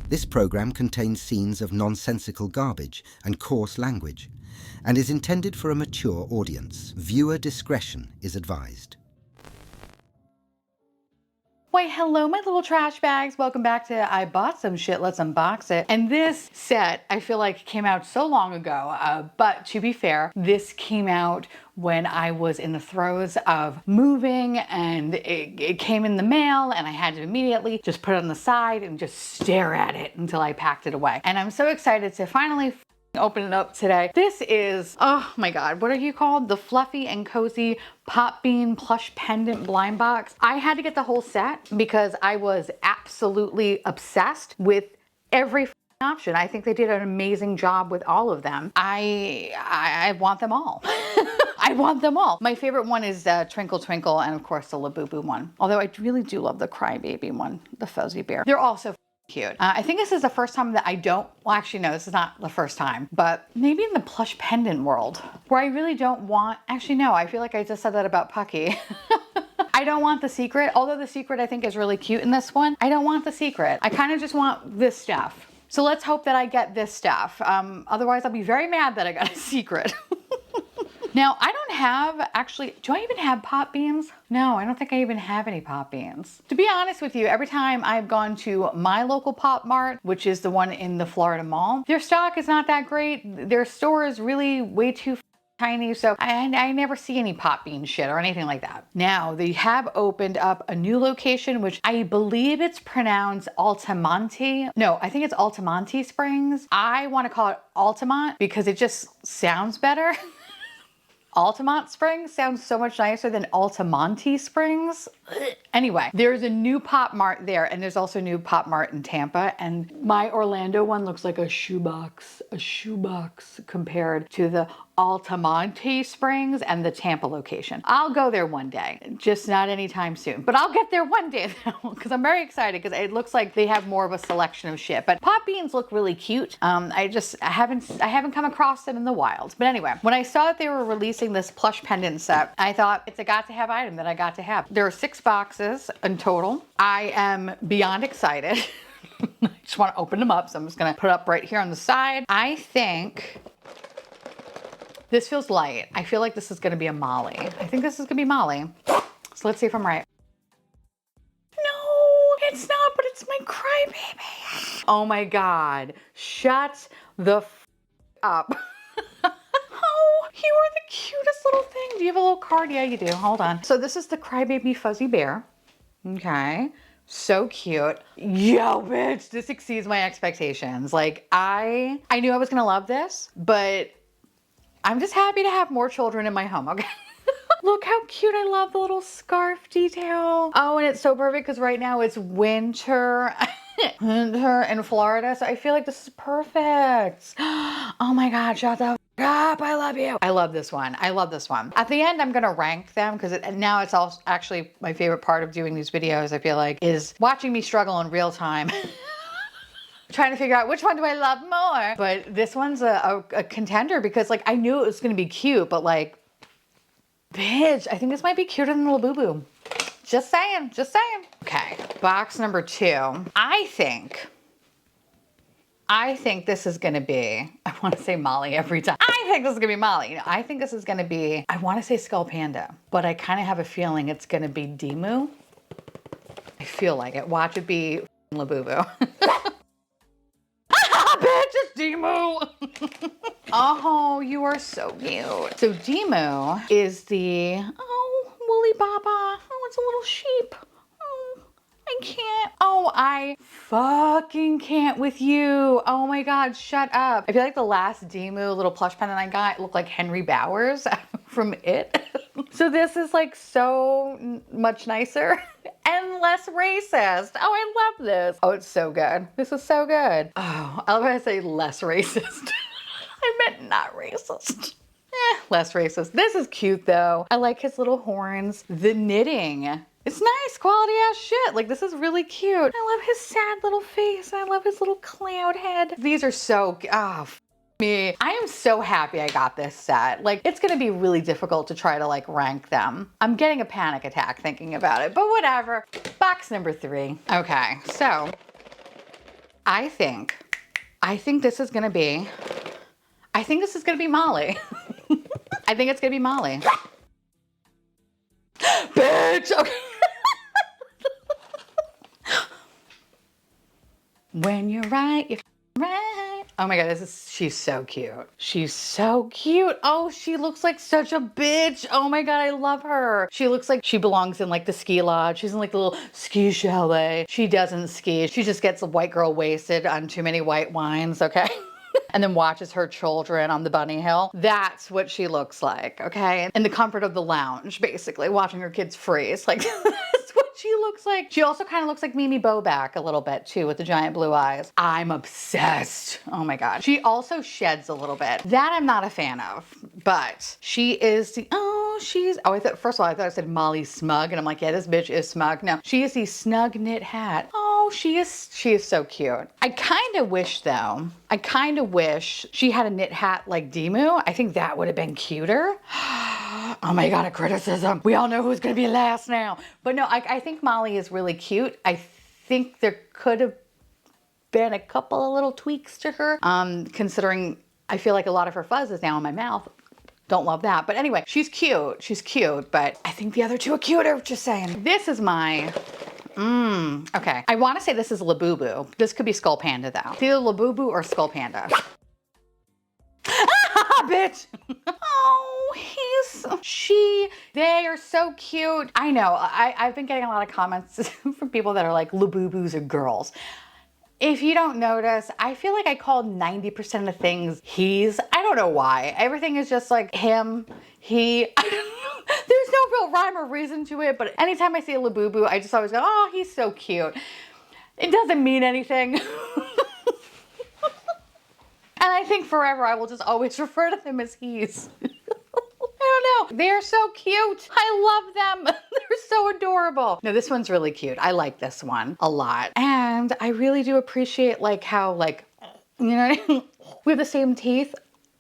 This program contains scenes of nonsensical garbage and coarse language and is intended for a mature audience. Viewer discretion is advised. Why, hello, my little trash bags. Welcome back to I Bought Some Shit, Let's Unbox It. And this set, I feel like came out so long ago, but to be fair, this came out when I was in the throes of moving, and it came in the mail, and I had to immediately just put it on the side and just stare at it until I packed it away. And I'm so excited to finally open it up today. This is, oh my God, what are you called? The Fluffy and Cozy Pop Bean Plush Pendant Blind Box. I had to get the whole set because I was absolutely obsessed with every option. I think they did an amazing job with all of them. I want them all. I want them all. My favorite one is Twinkle Twinkle, and of course the Labubu one. Although I really do love the Crybaby one, the Fuzzy Bear. They're all so cute. I think this is the first time that I don't, well actually no, this is not the first time, but maybe in the plush pendant world where I really don't want, actually no, I feel like I just said that about Pucky. I don't want the secret, although the secret I think is really cute in this one. I don't want the secret. I kind of just want this stuff. So let's hope that I get this stuff. Otherwise I'll be very mad that I got a secret. Now, I don't have, actually, do I even have pop beans? No, I don't think I even have any pop beans. To be honest with you, every time I've gone to my local Pop Mart, which is the one in the Florida Mall, their stock is not that great. Their store is really way too tiny, so I never see any pop bean shit or anything like that. Now, they have opened up a new location, which I believe it's pronounced Altamonte. No, I think it's Altamonte Springs. I want to call it Altamont because it just sounds better. Altamont Springs sounds so much nicer than Altamonte Springs. Anyway, there's a new Pop Mart there, and there's also a new Pop Mart in Tampa, and my Orlando one looks like a shoebox compared to the Altamonte Springs and the Tampa location. I'll go there one day, just not anytime soon, but I'll get there one day though, because I'm very excited because it looks like they have more of a selection of shit. But pop beans look really cute. I haven't come across them in the wild. But anyway, when I saw that they were releasing this plush pendant set, I thought it's a got to have item that I got to have. There are 6 boxes in total. I am beyond excited. I just want to open them up, so I'm just gonna put it up right here on the side. I think this feels light. I feel like this is gonna be a Molly. I think this is gonna be Molly. So let's see if I'm right. No, it's not, but it's my Crybaby. Oh my God, shut the f up. Oh, you are the cutest little thing. Do you have a little card? Yeah, you do, hold on. So this is the Crybaby Fuzzy Bear. Okay, so cute. Yo, bitch, this exceeds my expectations. Like I knew I was gonna love this, but I'm just happy to have more children in my home, okay? Look how cute, I love the little scarf detail. Oh, and it's so perfect because right now it's winter. Winter in Florida, so I feel like this is perfect. Oh my God, shut the f up, I love you. I love this one, I love this one. At the end, I'm gonna rank them because now it's all actually my favorite part of doing these videos, I feel like, is watching me struggle in real time. Trying to figure out which one do I love more. But this one's a contender because like I knew it was gonna be cute, but like, bitch, I think this might be cuter than the Labubu. Just saying, just saying. Okay, box number 2. I think this is gonna be, I wanna say Molly every time. I think this is gonna be Molly. You know, I think this is gonna be, I wanna say Skull Panda, but I kind of have a feeling it's gonna be Demu. I feel like it. Watch it be Labubu. Bitch, it's Demu. Oh, you are so cute. So Demu is the, oh, Woolly Baba. Oh, it's a little sheep. Oh, I can't. Oh, I fucking can't with you. Oh my God, shut up. I feel like the last Demu little plush pendant I got looked like Henry Bowers from It. So this is like so much nicer and less racist. Oh, I love this. Oh, it's so good. This is so good. Oh, I was gonna say less racist. I meant not racist. Less racist. This is cute though. I like his little horns. The knitting. It's nice, quality ass shit. Like this is really cute. I love his sad little face. I love his little cloud head. These are so, me. I am so happy I got this set. Like it's gonna be really difficult to try to like rank them. I'm getting a panic attack thinking about it, but whatever. Box number 3. Okay, so I think this is gonna be, Molly. I think it's gonna be Molly. Bitch, okay. When you're right, you're right. Oh my God, she's so cute. She's so cute. Oh, she looks like such a bitch. Oh my God, I love her. She looks like she belongs in like the ski lodge. She's in like the little ski chalet. She doesn't ski. She just gets a white girl wasted on too many white wines, okay? And then watches her children on the bunny hill. That's what she looks like, okay? In the comfort of the lounge, basically, watching her kids freeze. Like, that's what she looks like. She also kind of looks like Mimi Bobak a little bit too, with the giant blue eyes. I'm obsessed. Oh my God. She also sheds a little bit. That I'm not a fan of, but she is the, first of all, I thought I said Molly Smug, and I'm like, yeah, this bitch is smug. No, she is the snug knit hat. Oh, she is so cute. I kind of wish though, she had a knit hat like Demu. I think that would have been cuter. Oh my God, a criticism. We all know who's gonna be last now. But no, I think Molly is really cute. I think there could have been a couple of little tweaks to her, considering I feel like a lot of her fuzz is now in my mouth. Don't love that. But anyway, she's cute. She's cute, but I think the other two are cuter, just saying. This is my, okay. I want to say this is Labubu. This could be Skull Panda though. It's either Labubu or Skull Panda. Bitch. Oh, they are so cute. I know, I've been getting a lot of comments from people that are like, Labubus are girls. If you don't notice, I feel like I call 90% of things he's. I don't know why. Everything is just like him, he. There's no real rhyme or reason to it, but anytime I see a Labubu, I just always go, oh, he's so cute. It doesn't mean anything. And I think forever I will just always refer to them as he's. I don't know. They're so cute. I love them. They're so adorable. No, this one's really cute. I like this one a lot. And I really do appreciate like how like, you know, we have the same teeth.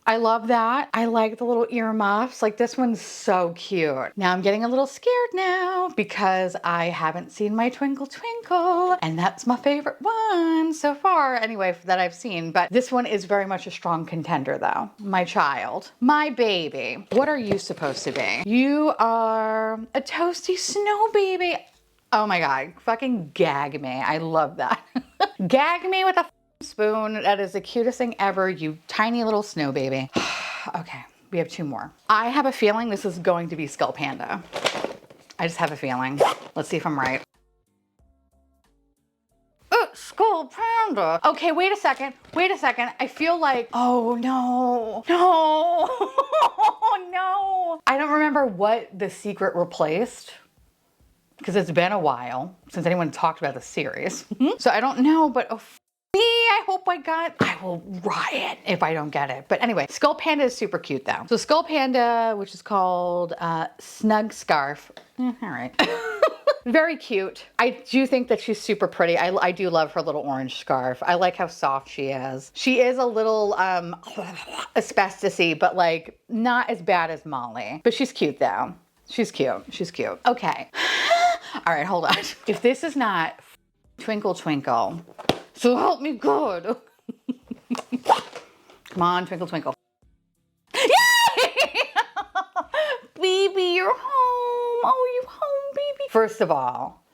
I love that. I like the little earmuffs. Like this one's so cute. Now I'm getting a little scared now because I haven't seen my Twinkle Twinkle, and that's my favorite one so far anyway that I've seen. But this one is very much a strong contender though. My child, my baby. What are you supposed to be? You are a toasty snow baby. Oh my God, fucking gag me. I love that. Gag me with a spoon. That is the cutest thing ever, you tiny little snow baby. Okay, we have two more. I have a feeling this is going to be Skull Panda. I just have a feeling. Let's see if I'm right. Skull Panda. Okay, wait a second. I feel like, oh no, no. I don't remember what the secret replaced, because it's been a while since anyone talked about the series. So I don't know, but I hope I will riot if I don't get it. But anyway, Skull Panda is super cute though. So Skull Panda, which is called Snug Scarf. All right. Very cute. I do think that she's super pretty. I do love her little orange scarf. I like how soft she is. She is a little asbestos-y, but like not as bad as Molly. But she's cute though. She's cute. Okay. All right, hold on. If this is not Twinkle Twinkle, so help me God. Come on, Twinkle Twinkle. Yay! Baby, you're home. Oh, you home, baby. First of all,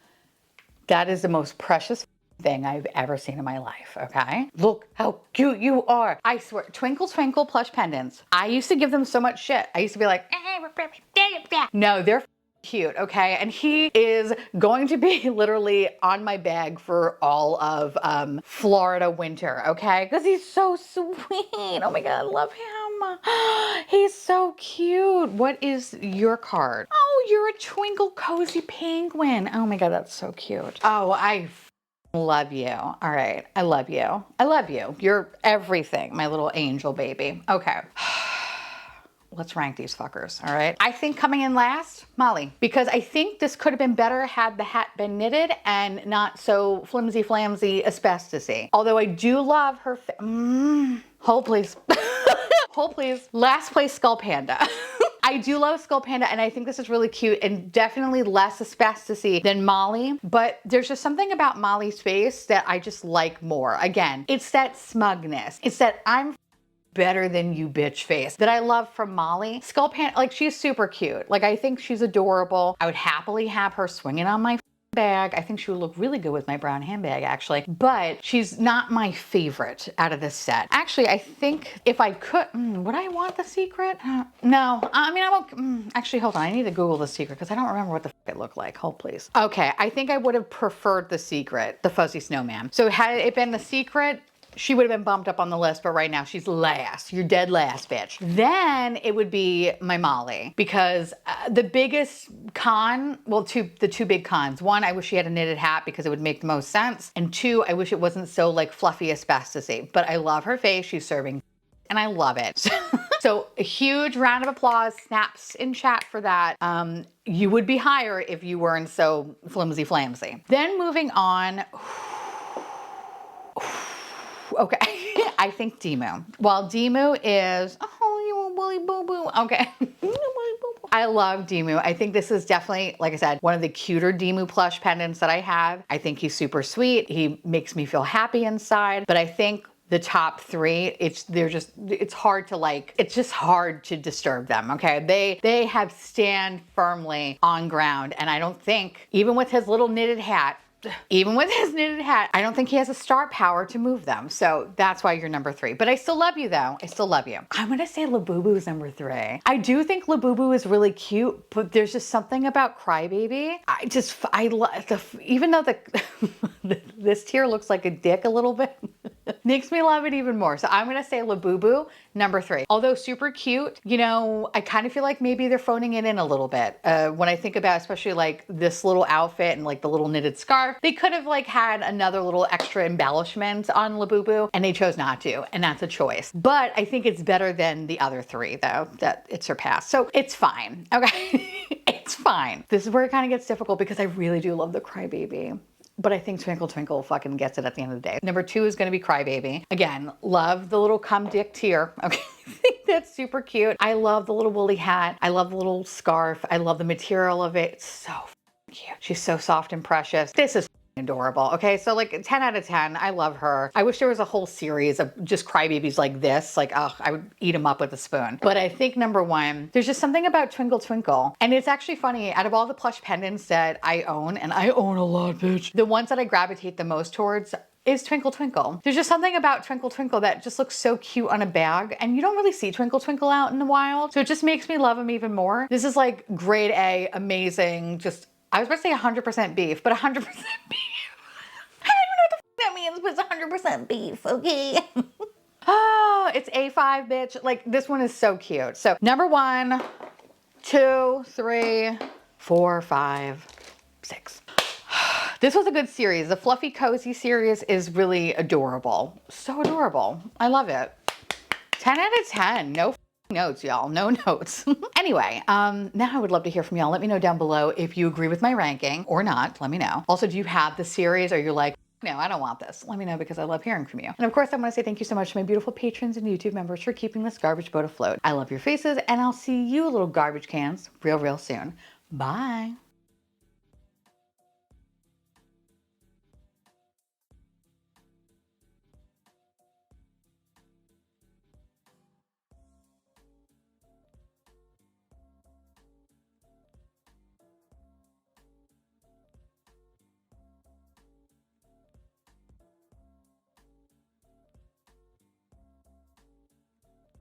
that is the most precious thing I've ever seen in my life, okay? Look how cute you are. I swear, Twinkle Twinkle plush pendants. I used to give them so much shit. I used to be like, no, they're cute, okay? And he is going to be literally on my bag for all of Florida winter, okay? Because he's so sweet. Oh my God, I love him. He's so cute. What is your card? Oh, you're a Twinkle Cozy Penguin. Oh my God, that's so cute. Oh, I love you. All right, I love you. You're everything, my little angel baby. Okay. Let's rank these fuckers, all right? I think coming in last, Molly, because I think this could have been better had the hat been knitted and not so flimsy flamsy asbestos-y. Although I do love her, hold please. Hold please. Last place, Skull Panda. I do love Skull Panda, and I think this is really cute and definitely less asbestos-y than Molly, but there's just something about Molly's face that I just like more. Again, it's that smugness. It's that I'm better than you bitch face that I love from Molly. Skull Panda, like, she's super cute. Like, I think she's adorable. I would happily have her swinging on my bag. I think she would look really good with my brown handbag, actually, but she's not my favorite out of this set. Actually, I think if I could, would I want the secret? No, I mean, I won't. Actually, hold on. I need to Google the secret because I don't remember what the it looked like. Hold please. Okay, I think I would have preferred the secret, the fuzzy snowman. So had it been the secret, she would have been bumped up on the list, but right now she's last. You're dead last, bitch. Then it would be my Molly, because the biggest con, well, the two big cons. One, I wish she had a knitted hat because it would make the most sense. And two, I wish it wasn't so like fluffy asbestos-y. But I love her face. She's serving and I love it. So a huge round of applause, snaps in chat for that. You would be higher if you weren't so flimsy flamsy. Then moving on. Okay, I think Demu. While Demu is, oh, you a woolly boo-boo. Okay. I love Demu. I think this is definitely, like I said, one of the cuter Demu plush pendants that I have. I think he's super sweet. He makes me feel happy inside, but I think the top three, it's hard to like, it's just hard to disturb them, okay? They have stand firmly on ground, and I don't think, even with his little knitted hat, I don't think he has a star power to move them. So that's why you're number 3. But I still love you though. I still love you. I'm gonna say Labubu is number 3. I do think Labubu is really cute, but there's just something about Crybaby. Even though this tier looks like a dick a little bit, makes me love it even more. So I'm gonna say Labubu, number 3. Although super cute, you know, I kind of feel like maybe they're phoning it in a little bit. When I think about especially like this little outfit and like the little knitted scarf, they could have like had another little extra embellishment on Labubu, and they chose not to, and that's a choice. But I think it's better than the other 3 though, that it surpassed. So it's fine, okay? It's fine. This is where it kind of gets difficult because I really do love the Crybaby. But I think Twinkle Twinkle fucking gets it at the end of the day. Number 2 is gonna be Crybaby. Again, love the little cum dick tier. Okay, I think that's super cute. I love the little woolly hat. I love the little scarf. I love the material of it. It's so cute. She's so soft and precious. This is adorable. Okay, so like 10 out of 10. I love her. I wish there was a whole series of just Crybabies like this. Like, oh, I would eat them up with a spoon. But I think number 1, there's just something about Twinkle Twinkle. And it's actually funny, out of all the plush pendants that I own, and I own a lot, bitch, the ones that I gravitate the most towards is Twinkle Twinkle. There's just something about Twinkle Twinkle that just looks so cute on a bag, and you don't really see Twinkle Twinkle out in the wild. So it just makes me love him even more. This is like grade A, amazing, just, I was about to say 100% beef, but 100% beef. I don't even know what the f that means, but it's 100% beef, okay? Oh, it's A5, bitch. Like, this one is so cute. So number 1, 2, 3, 4, 5, 6. This was a good series. The Fluffy Cozy series is really adorable. So adorable. I love it. 10 out of 10. No notes, y'all. No notes. Anyway, now I would love to hear from y'all. Let me know down below if you agree with my ranking or not. Let me know. Also, do you have the series, or you're like, no, I don't want this? Let me know, because I love hearing from you. And of course, I want to say thank you so much to my beautiful patrons and YouTube members for keeping this garbage boat afloat. I love your faces, and I'll see you little garbage cans real soon. Bye.